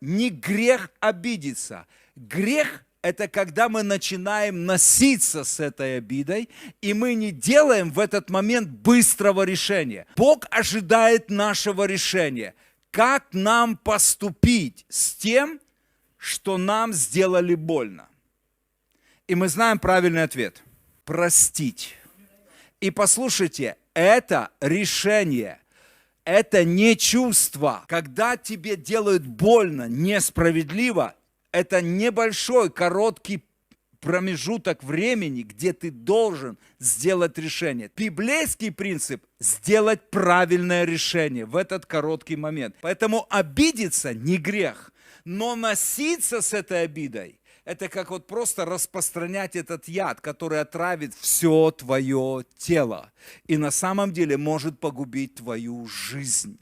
не грех обидеться. Грех – это когда мы начинаем носиться с этой обидой, и мы не делаем в этот момент быстрого решения. Бог ожидает нашего решения. Как нам поступить с тем, что нам сделали больно? И мы знаем правильный ответ – простить. И послушайте, это решение, это не чувство. Когда тебе делают больно, несправедливо, это небольшой, короткий промежуток времени, где ты должен сделать решение. Библейский принцип – сделать правильное решение в этот короткий момент. Поэтому обидеться не грех, но носиться с этой обидой – это как вот просто распространять этот яд, который отравит все твое тело и на самом деле может погубить твою жизнь.